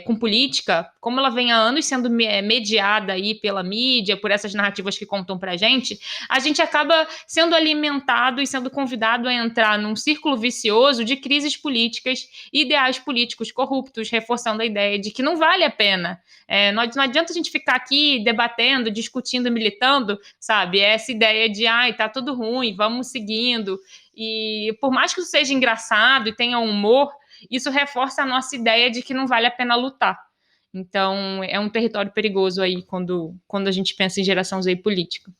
com política, como ela vem há anos sendo mediada aí pela mídia, por essas narrativas que contam pra gente, a gente acaba sendo alimentado e sendo convidado a entrar num círculo vicioso de crises políticas e ideais políticos corruptos, reforçando a ideia de que não vale a pena. Não adianta a gente ficar aqui debatendo, discutindo, militando, sabe? Essa ideia de, tá tudo ruim, vamos seguindo. E por mais que isso seja engraçado e tenha humor, isso reforça a nossa ideia de que não vale a pena lutar. Então, é um território perigoso aí quando a gente pensa em geração Z política.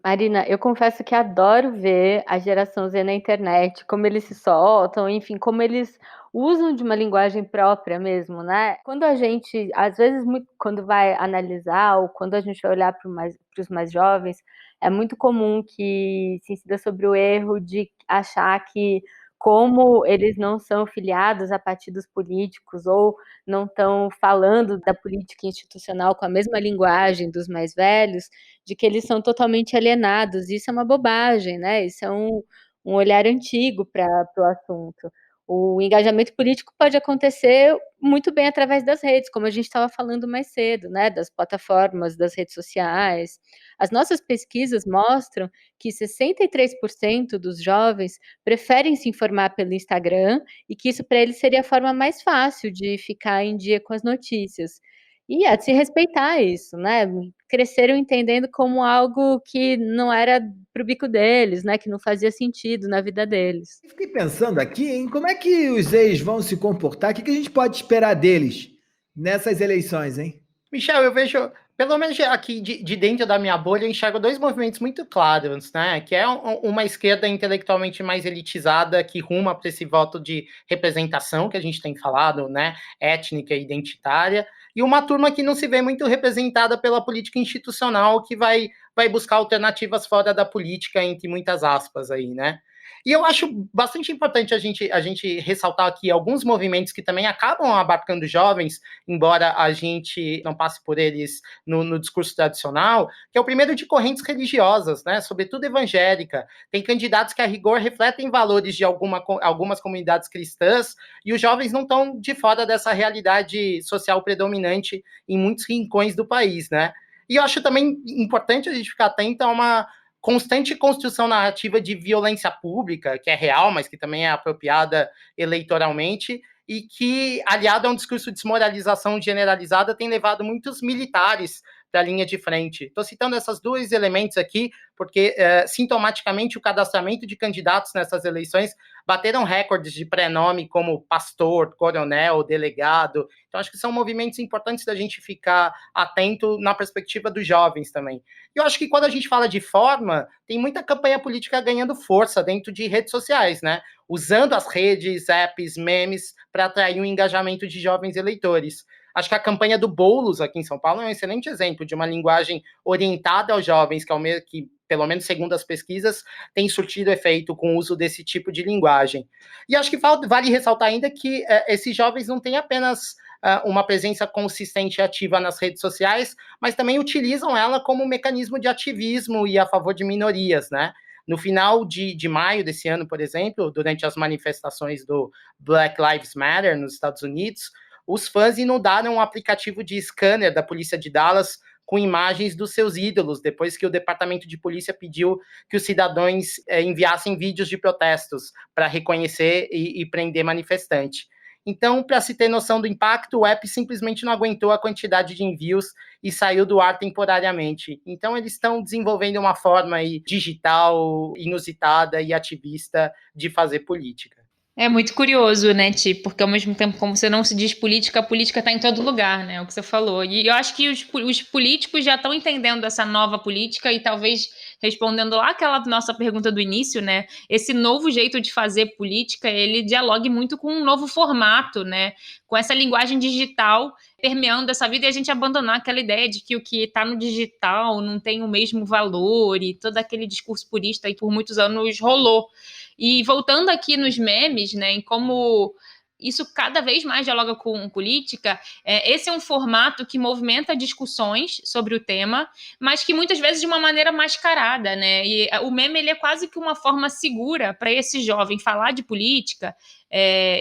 Marina, eu confesso que adoro ver a geração Z na internet, como eles se soltam, enfim, como eles usam de uma linguagem própria mesmo, né? Quando a gente, às vezes, quando vai analisar ou quando a gente vai olhar para os mais jovens, é muito comum que se incida sobre o erro de achar que, como eles não são filiados a partidos políticos ou não estão falando da política institucional com a mesma linguagem dos mais velhos, de que eles são totalmente alienados. Isso é uma bobagem, né? Isso é um olhar antigo para o assunto. O engajamento político pode acontecer muito bem através das redes, como a gente estava falando mais cedo, né? Das plataformas, das redes sociais. As nossas pesquisas mostram que 63% dos jovens preferem se informar pelo Instagram e que isso para eles seria a forma mais fácil de ficar em dia com as notícias. E é de se respeitar isso, né? Cresceram entendendo como algo que não era pro bico deles, né? Que não fazia sentido na vida deles. Fiquei pensando aqui em como é que os ex vão se comportar, o que a gente pode esperar deles nessas eleições, hein? Michel, eu vejo, pelo menos aqui de dentro da minha bolha, eu enxergo dois movimentos muito claros, né? Que é uma esquerda intelectualmente mais elitizada, que ruma para esse voto de representação que a gente tem falado, né? Étnica e identitária, e uma turma que não se vê muito representada pela política institucional, que vai buscar alternativas fora da política, entre muitas aspas aí, né? E eu acho bastante importante a gente ressaltar aqui alguns movimentos que também acabam abarcando jovens, embora a gente não passe por eles no discurso tradicional, que é o primeiro de correntes religiosas, né, sobretudo evangélica. Tem candidatos que, a rigor, refletem valores de algumas comunidades cristãs, e os jovens não estão de fora dessa realidade social predominante em muitos rincões do país, né? E eu acho também importante a gente ficar atento a uma constante construção narrativa de violência pública, que é real, mas que também é apropriada eleitoralmente, e que, aliado a um discurso de desmoralização generalizada, tem levado muitos militares para a linha de frente. Estou citando esses dois elementos aqui, porque, sintomaticamente, o cadastramento de candidatos nessas eleições bateram recordes de prenome como pastor, coronel, delegado. Então, acho que são movimentos importantes da gente ficar atento na perspectiva dos jovens também. E eu acho que quando a gente fala de forma, tem muita campanha política ganhando força dentro de redes sociais, né? Usando as redes, apps, memes, para atrair um engajamento de jovens eleitores. Acho que a campanha do Boulos aqui em São Paulo é um excelente exemplo de uma linguagem orientada aos jovens, que pelo menos segundo as pesquisas, tem surtido efeito com o uso desse tipo de linguagem. E acho que vale ressaltar ainda que esses jovens não têm apenas uma presença consistente e ativa nas redes sociais, mas também utilizam ela como um mecanismo de ativismo e a favor de minorias, né? No final de maio desse ano, por exemplo, durante as manifestações do Black Lives Matter nos Estados Unidos, os fãs inundaram um aplicativo de scanner da polícia de Dallas com imagens dos seus ídolos, depois que o departamento de polícia pediu que os cidadãos enviassem vídeos de protestos para reconhecer e prender manifestante. Então, para se ter noção do impacto, o app simplesmente não aguentou a quantidade de envios e saiu do ar temporariamente. Então, eles estão desenvolvendo uma forma aí digital, inusitada e ativista de fazer política. É muito curioso, né, Ti? Porque ao mesmo tempo, como você não se diz política, a política está em todo lugar, né? O que você falou. E eu acho que os políticos já estão entendendo essa nova política e talvez respondendo lá aquela nossa pergunta do início, né? Esse novo jeito de fazer política, ele dialogue muito com um novo formato, né? Com essa linguagem digital permeando essa vida e a gente abandonar aquela ideia de que o que está no digital não tem o mesmo valor e todo aquele discurso purista aí por muitos anos rolou. E voltando aqui nos memes, né, em como isso cada vez mais dialoga com política, esse é um formato que movimenta discussões sobre o tema, mas que muitas vezes de uma maneira mascarada, né? E o meme ele é quase que uma forma segura para esse jovem falar de política,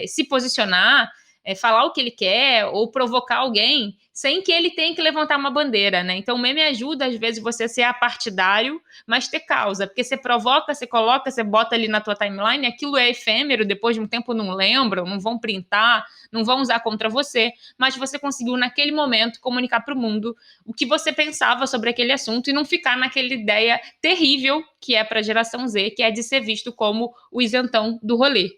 se posicionar, falar o que ele quer ou provocar alguém sem que ele tenha que levantar uma bandeira, né? Então o meme ajuda às vezes você a ser apartidário, mas ter causa, porque você provoca, você coloca, você bota ali na tua timeline, aquilo é efêmero, depois de um tempo não lembram, não vão printar, não vão usar contra você, mas você conseguiu naquele momento comunicar para o mundo o que você pensava sobre aquele assunto e não ficar naquela ideia terrível que é para a geração Z, que é de ser visto como o isentão do rolê.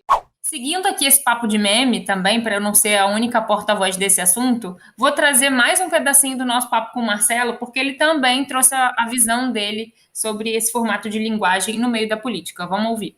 Seguindo aqui esse papo de meme também, para eu não ser a única porta-voz desse assunto, vou trazer mais um pedacinho do nosso papo com o Marcelo, porque ele também trouxe a visão dele sobre esse formato de linguagem no meio da política. Vamos ouvir.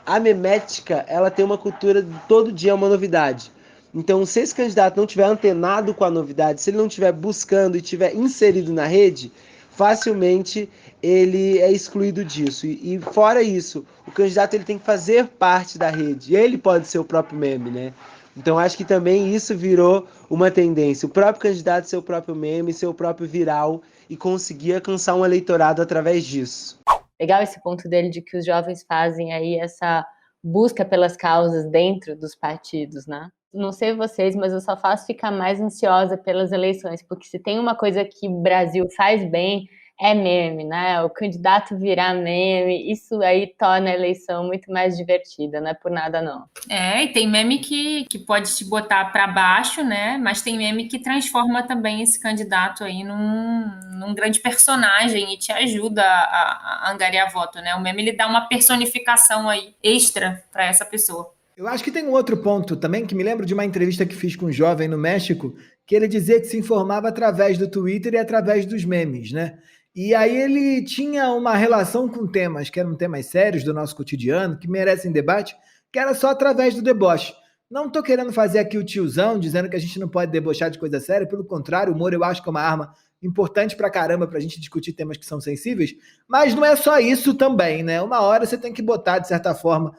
A memética, ela tem uma cultura de todo dia é uma novidade. Então, se esse candidato não tiver antenado com a novidade, se ele não estiver buscando e estiver inserido na rede, facilmente ele é excluído disso. E fora isso, o candidato ele tem que fazer parte da rede. Ele pode ser o próprio meme, né? Então acho que também isso virou uma tendência. O próprio candidato ser o próprio meme, ser o próprio viral e conseguir alcançar um eleitorado através disso. Legal esse ponto dele de que os jovens fazem aí essa busca pelas causas dentro dos partidos, né? Não sei vocês, mas eu só faço ficar mais ansiosa pelas eleições, porque se tem uma coisa que o Brasil faz bem, é meme, né? O candidato virar meme, isso aí torna a eleição muito mais divertida, não é por nada não. E tem meme que pode te botar para baixo, né? Mas tem meme que transforma também esse candidato aí num grande personagem e te ajuda a angariar voto, né? O meme ele dá uma personificação aí extra para essa pessoa. Eu acho que tem um outro ponto também, que me lembro de uma entrevista que fiz com um jovem no México, que ele dizia que se informava através do Twitter e através dos memes, né? E aí ele tinha uma relação com temas, que eram temas sérios do nosso cotidiano, que merecem debate, que era só através do deboche. Não estou querendo fazer aqui o tiozão, dizendo que a gente não pode debochar de coisa séria, pelo contrário, o humor eu acho que é uma arma importante pra caramba pra gente discutir temas que são sensíveis, mas não é só isso também, né? Uma hora você tem que botar, de certa forma,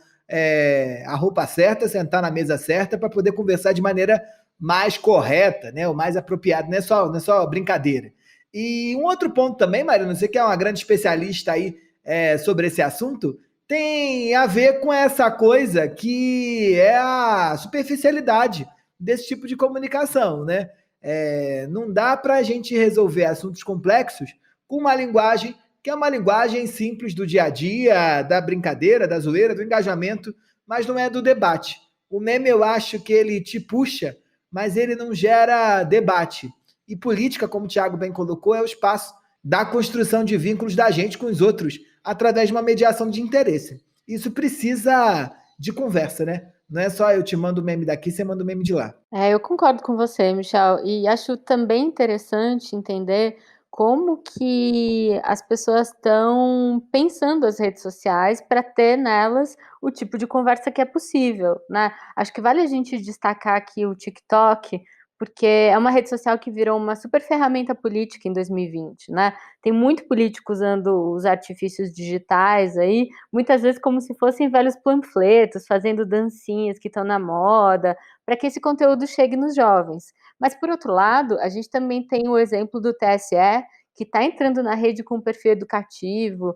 a roupa certa, sentar na mesa certa para poder conversar de maneira mais correta, né? O mais apropriado, não é só brincadeira. E um outro ponto também, Mariana, você que é uma grande especialista aí sobre esse assunto, tem a ver com essa coisa que é a superficialidade desse tipo de comunicação, né? Não dá para a gente resolver assuntos complexos com uma linguagem que é uma linguagem simples do dia a dia, da brincadeira, da zoeira, do engajamento, mas não é do debate. O meme eu acho que ele te puxa, mas ele não gera debate. E política, como o Thiago bem colocou, é o espaço da construção de vínculos da gente com os outros, através de uma mediação de interesse. Isso precisa de conversa, né? Não é só eu te mando o meme daqui, você manda o meme de lá. Eu concordo com você, Michel, e acho também interessante entender como que as pessoas estão pensando as redes sociais para ter nelas o tipo de conversa que é possível, né? Acho que vale a gente destacar aqui o TikTok, porque é uma rede social que virou uma super ferramenta política em 2020, né? Tem muito político usando os artifícios digitais aí, muitas vezes como se fossem velhos panfletos, fazendo dancinhas que estão na moda, para que esse conteúdo chegue nos jovens. Mas, por outro lado, a gente também tem o exemplo do TSE, que está entrando na rede com um perfil educativo,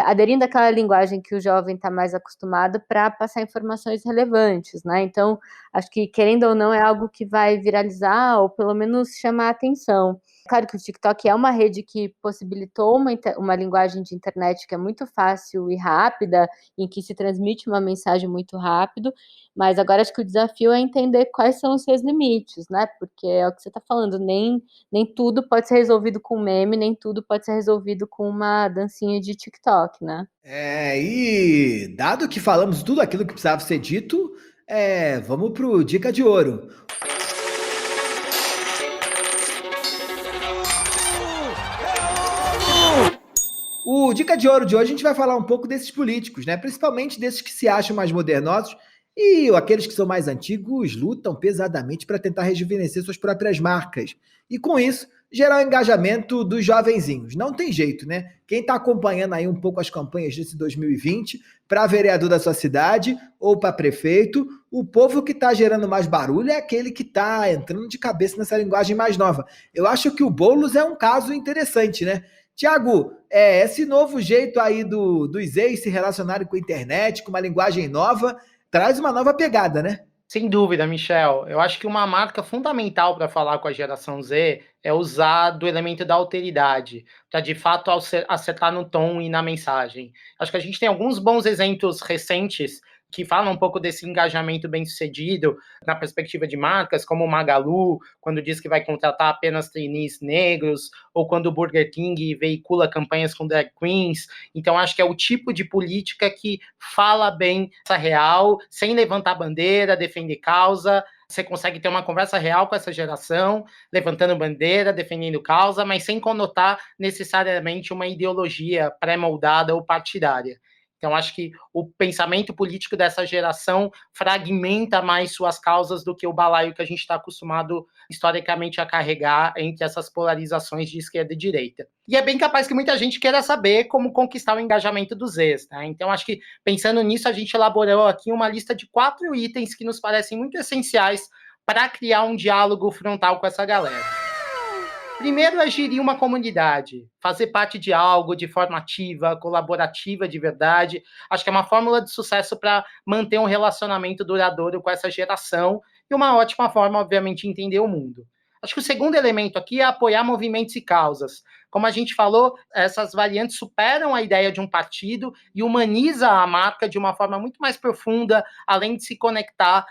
aderindo àquela linguagem que o jovem está mais acostumado para passar informações relevantes, né? Então, acho que, querendo ou não, é algo que vai viralizar ou pelo menos chamar a atenção. Claro que o TikTok é uma rede que possibilitou uma linguagem de internet que é muito fácil e rápida, em que se transmite uma mensagem muito rápido, mas agora acho que o desafio é entender quais são os seus limites, né? Porque é o que você está falando, nem tudo pode ser resolvido com meme, nem tudo pode ser resolvido com uma dancinha de TikTok, né? E dado que falamos tudo aquilo que precisava ser dito, vamos pro Dica de Ouro. O Dica de Ouro de hoje a gente vai falar um pouco desses políticos, né? Principalmente desses que se acham mais modernosos e aqueles que são mais antigos lutam pesadamente para tentar rejuvenescer suas próprias marcas. E com isso, gerar o engajamento dos jovenzinhos. Não tem jeito, né? Quem está acompanhando aí um pouco as campanhas desse 2020 para vereador da sua cidade ou para prefeito, o povo que está gerando mais barulho é aquele que está entrando de cabeça nessa linguagem mais nova. Eu acho que o Boulos é um caso interessante, né? Tiago, esse novo jeito aí dos ex se relacionarem com a internet, com uma linguagem nova, traz uma nova pegada, né? Sem dúvida, Michel. Eu acho que uma marca fundamental para falar com a geração Z é usar do elemento da alteridade, para de fato acertar no tom e na mensagem. Acho que a gente tem alguns bons exemplos recentes que falam um pouco desse engajamento bem-sucedido na perspectiva de marcas, como o Magalu, quando diz que vai contratar apenas trainees negros, ou quando o Burger King veicula campanhas com drag queens. Então, acho que é o tipo de política que fala bem essa real, sem levantar bandeira, defender causa. Você consegue ter uma conversa real com essa geração, levantando bandeira, defendendo causa, mas sem conotar necessariamente uma ideologia pré-moldada ou partidária. Então, acho que o pensamento político dessa geração fragmenta mais suas causas do que o balaio que a gente está acostumado historicamente a carregar entre essas polarizações de esquerda e direita. E é bem capaz que muita gente queira saber como conquistar o engajamento dos ex, né? Então, acho que pensando nisso, a gente elaborou aqui uma lista de 4 itens que nos parecem muito essenciais para criar um diálogo frontal com essa galera. Primeiro é gerir uma comunidade, fazer parte de algo de forma ativa, colaborativa de verdade. Acho que é uma fórmula de sucesso para manter um relacionamento duradouro com essa geração e uma ótima forma, obviamente, de entender o mundo. Acho que o segundo elemento aqui é apoiar movimentos e causas. Como a gente falou, essas variantes superam a ideia de um partido e humaniza a marca de uma forma muito mais profunda, além de se conectar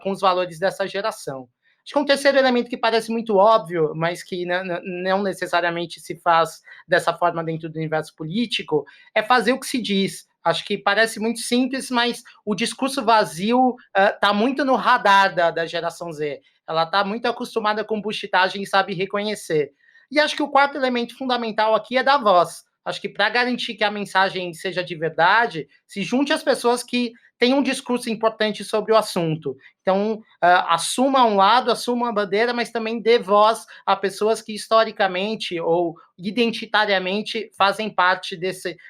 com os valores dessa geração. Acho que um terceiro elemento que parece muito óbvio, mas que não necessariamente se faz dessa forma dentro do universo político, é fazer o que se diz. Acho que parece muito simples, mas o discurso vazio está muito no radar da geração Z. Ela está muito acostumada com buchitagem e sabe reconhecer. E acho que o quarto elemento fundamental aqui é da voz. Acho que para garantir que a mensagem seja de verdade, se junte às pessoas que têm um discurso importante sobre o assunto. Então, assuma um lado, assuma uma bandeira, mas também dê voz a pessoas que historicamente ou identitariamente fazem parte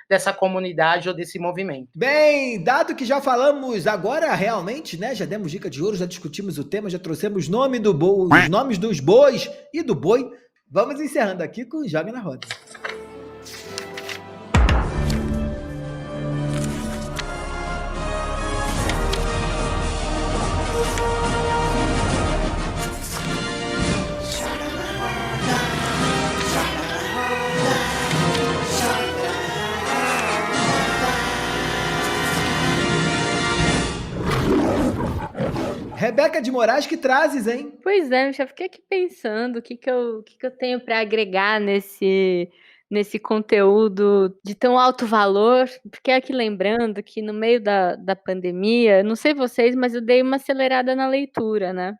dessa comunidade ou desse movimento. Bem, dado que já falamos agora realmente, né? Já demos dica de ouro, já discutimos o tema, já trouxemos os nomes dos bois e do boi. Vamos encerrando aqui com o Joga na Roda. Rebeca de Moraes, que trazes, hein? Pois é, eu já fiquei aqui pensando o que eu tenho para agregar nesse conteúdo de tão alto valor. Fiquei aqui lembrando que no meio da pandemia, não sei vocês, mas eu dei uma acelerada na leitura, né?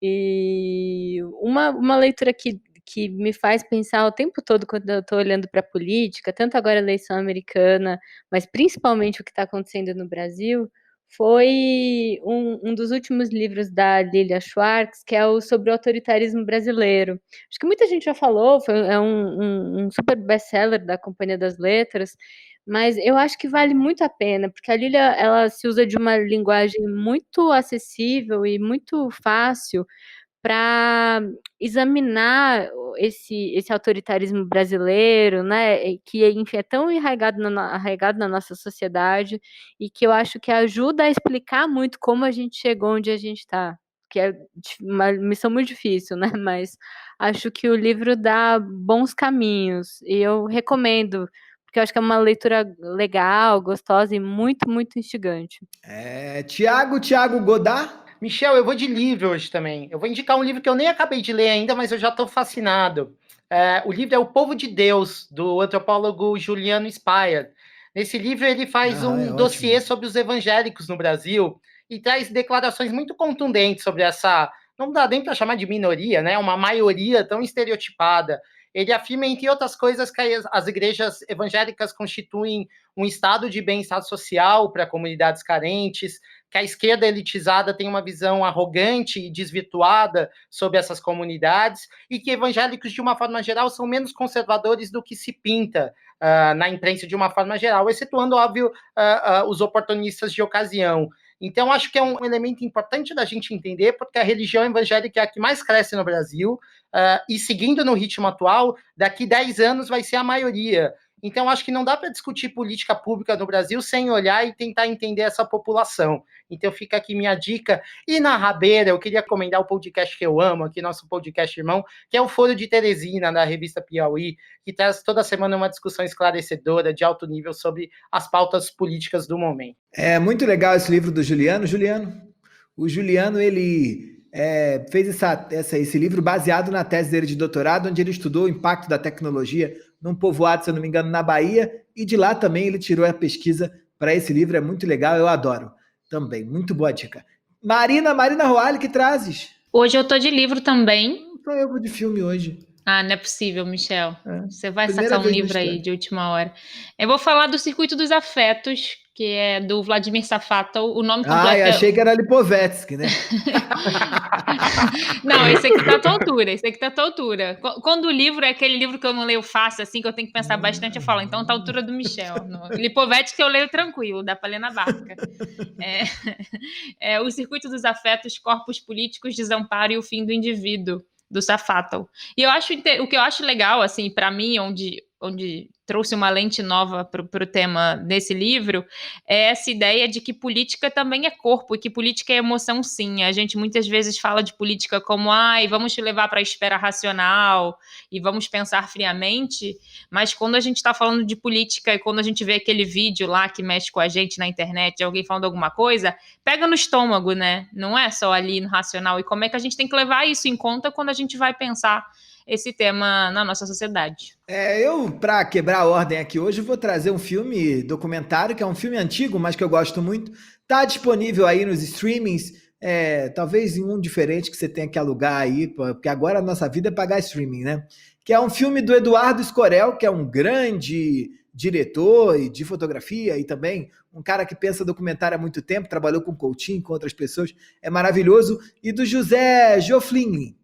E uma leitura que me faz pensar o tempo todo quando eu estou olhando para a política, tanto agora a eleição americana, mas principalmente o que está acontecendo no Brasil, foi um dos últimos livros da Lilia Schwartz, que é sobre o autoritarismo brasileiro. Acho que muita gente já falou, é um super best-seller da Companhia das Letras, mas eu acho que vale muito a pena, porque a Lilia, ela se usa de uma linguagem muito acessível e muito fácil para examinar esse autoritarismo brasileiro, né, que enfim, é tão arraigado na nossa sociedade e que eu acho que ajuda a explicar muito como a gente chegou onde a gente está, que é uma missão muito difícil, né, mas acho que o livro dá bons caminhos e eu recomendo, porque eu acho que é uma leitura legal, gostosa e muito, muito instigante. Tiago Godard? Michel, eu vou de livro hoje também. Eu vou indicar um livro que eu nem acabei de ler ainda, mas eu já estou fascinado. O livro é O Povo de Deus, do antropólogo Juliano Speyer. Nesse livro ele faz um dossiê sobre os evangélicos no Brasil e traz declarações muito contundentes sobre essa, não dá nem para chamar de minoria, né? Uma maioria tão estereotipada. Ele afirma, entre outras coisas, que as igrejas evangélicas constituem um estado de bem-estar social para comunidades carentes, que a esquerda elitizada tem uma visão arrogante e desvirtuada sobre essas comunidades, e que evangélicos, de uma forma geral, são menos conservadores do que se pinta na imprensa de uma forma geral, excetuando, óbvio, os oportunistas de ocasião. Então, acho que é um elemento importante da gente entender, porque a religião evangélica é a que mais cresce no Brasil, e seguindo no ritmo atual, daqui 10 anos vai ser a maioria. Então, acho que não dá para discutir política pública no Brasil sem olhar e tentar entender essa população. Então, fica aqui minha dica. E na rabeira, eu queria recomendar o podcast que eu amo, aqui nosso podcast irmão, que é o Foro de Teresina, da revista Piauí, que traz toda semana uma discussão esclarecedora, de alto nível, sobre as pautas políticas do momento. É muito legal esse livro do Juliano. O Juliano, ele fez esse livro baseado na tese dele de doutorado, onde ele estudou o impacto da tecnologia num povoado, se eu não me engano, na Bahia, e de lá também ele tirou a pesquisa para esse livro. É muito legal, eu adoro também. Muito boa dica. Marina Roale, que trazes? Hoje eu tô de livro também. Então eu vou de filme hoje. Ah, não é possível, Michel. Você vai Primeira sacar um vez na livro aí história. de última hora. Eu vou falar do Circuito dos Afetos, que é do Vladimir Safatov. O nome completo Ah, eu achei que era Lipovetsky, né? Não, esse aqui tá à tua altura. Quando o livro é aquele livro que eu não leio fácil, assim, que eu tenho que pensar bastante, eu falo, então tá à altura do Michel. No Lipovetsky eu leio tranquilo, dá pra ler na barca. O Circuito dos Afetos, Corpos Políticos, Desamparo e o Fim do Indivíduo, do Safatov. E o que eu acho legal, assim, para mim, onde trouxe uma lente nova para o tema desse livro, é essa ideia de que política também é corpo, e que política é emoção, sim. A gente muitas vezes fala de política como, vamos te levar para a esfera racional e vamos pensar friamente, mas quando a gente está falando de política e quando a gente vê aquele vídeo lá que mexe com a gente na internet, de alguém falando alguma coisa, pega no estômago, né? Não é só ali no racional. E como é que a gente tem que levar isso em conta quando a gente vai pensar esse tema na nossa sociedade? Para quebrar a ordem aqui hoje, vou trazer um filme documentário, que é um filme antigo, mas que eu gosto muito. Está disponível aí nos streamings, talvez em um diferente que você tenha que alugar aí, porque agora a nossa vida é pagar streaming, né? Que é um filme do Eduardo Escorel, que é um grande diretor de fotografia e também um cara que pensa documentário há muito tempo, trabalhou com Coutinho, com outras pessoas, é maravilhoso, e do José Joflin.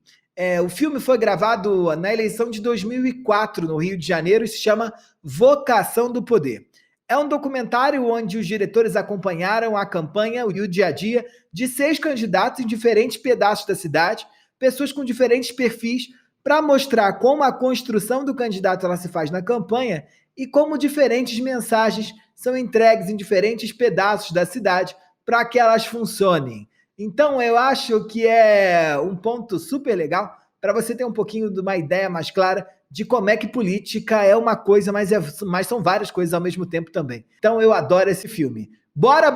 O filme foi gravado na eleição de 2004 no Rio de Janeiro e se chama Vocação do Poder. É um documentário onde os diretores acompanharam a campanha e o dia a dia de 6 candidatos em diferentes pedaços da cidade, pessoas com diferentes perfis, para mostrar como a construção do candidato ela se faz na campanha e como diferentes mensagens são entregues em diferentes pedaços da cidade para que elas funcionem. Então, eu acho que é um ponto super legal para você ter um pouquinho de uma ideia mais clara de como é que política é uma coisa, mas são várias coisas ao mesmo tempo também. Então, eu adoro esse filme. Bora!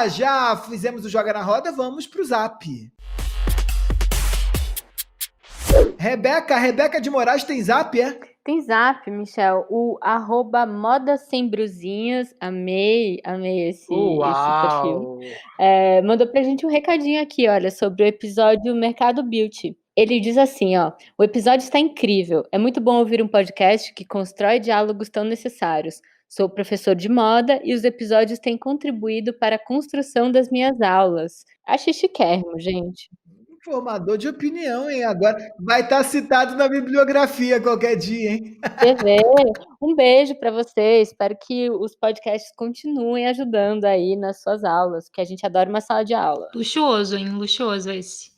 Já fizemos o Joga na Roda, vamos pro Zap. Rebeca de Moraes tem Zap, é? Tem Zap, Michel, o @moda_sem-brusinhas, amei esse perfil. Mandou pra gente um recadinho aqui, olha, sobre o episódio Mercado Beauty. Ele diz assim, o episódio está incrível, é muito bom ouvir um podcast que constrói diálogos tão necessários. Sou professor de moda e os episódios têm contribuído para a construção das minhas aulas. Achei chiquérrimo, gente. Formador de opinião, hein? Agora vai estar citado na bibliografia qualquer dia, hein? Um beijo para você. Espero que os podcasts continuem ajudando aí nas suas aulas, que a gente adora uma sala de aula. Luxuoso, hein? Luxuoso esse.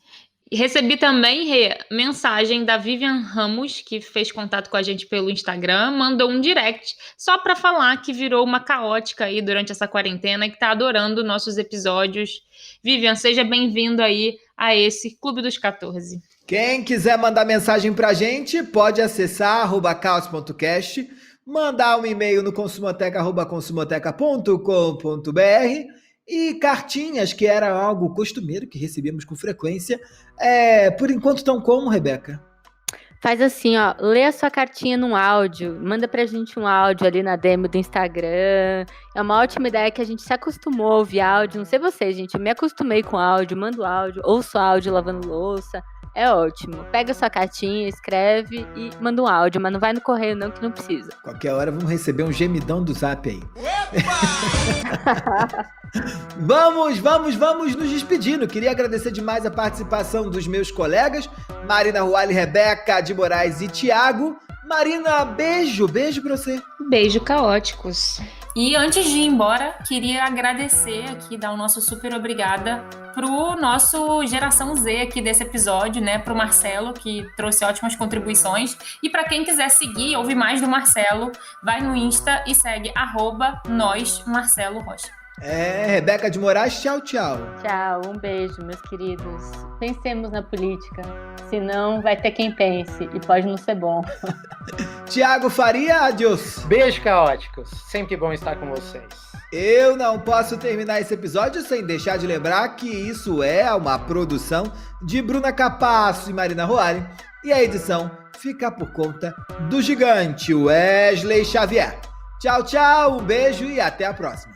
E recebi também, mensagem da Vivian Ramos, que fez contato com a gente pelo Instagram, mandou um direct só para falar que virou uma caótica aí durante essa quarentena e que tá adorando nossos episódios. Vivian, seja bem-vindo aí a esse Clube dos 14. Quem quiser mandar mensagem pra gente, pode acessar @caos.cast, mandar um e-mail no consumoteca@consumoteca.com.br e cartinhas, que era algo costumeiro que recebemos com frequência. Por enquanto estão como, Rebeca? Faz assim, lê a sua cartinha num áudio, manda pra gente um áudio ali na DM do Instagram. É uma ótima ideia que a gente se acostumou a ouvir áudio. Não sei vocês, gente, eu me acostumei com áudio, mando áudio, ouço áudio lavando louça. É ótimo. Pega a sua cartinha, escreve e manda um áudio, mas não vai no correio não, que não precisa. Qualquer hora vamos receber um gemidão do Zap aí. Vamos nos despedindo. Queria agradecer demais a participação dos meus colegas, Marina Ruali, Rebeca de Moraes e Thiago. Marina, beijo pra você. Beijo, caóticos. E antes de ir embora, queria agradecer aqui, dar o nosso super obrigada pro nosso Geração Z aqui desse episódio, né? Pro Marcelo, que trouxe ótimas contribuições. E para quem quiser seguir, ouvir mais do Marcelo, vai no Insta e segue @nós_Marcelo_Rocha. Rebeca de Moraes, tchau. Tchau, um beijo, meus queridos. Pensemos na política, senão vai ter quem pense, e pode não ser bom. Thiago Faria, adiós. Beijo, caóticos. Sempre bom estar com vocês. Eu não posso terminar esse episódio sem deixar de lembrar que isso é uma produção de Bruna Capasso e Marina Ruali, e a edição fica por conta do gigante Wesley Xavier. Tchau, um beijo e até a próxima.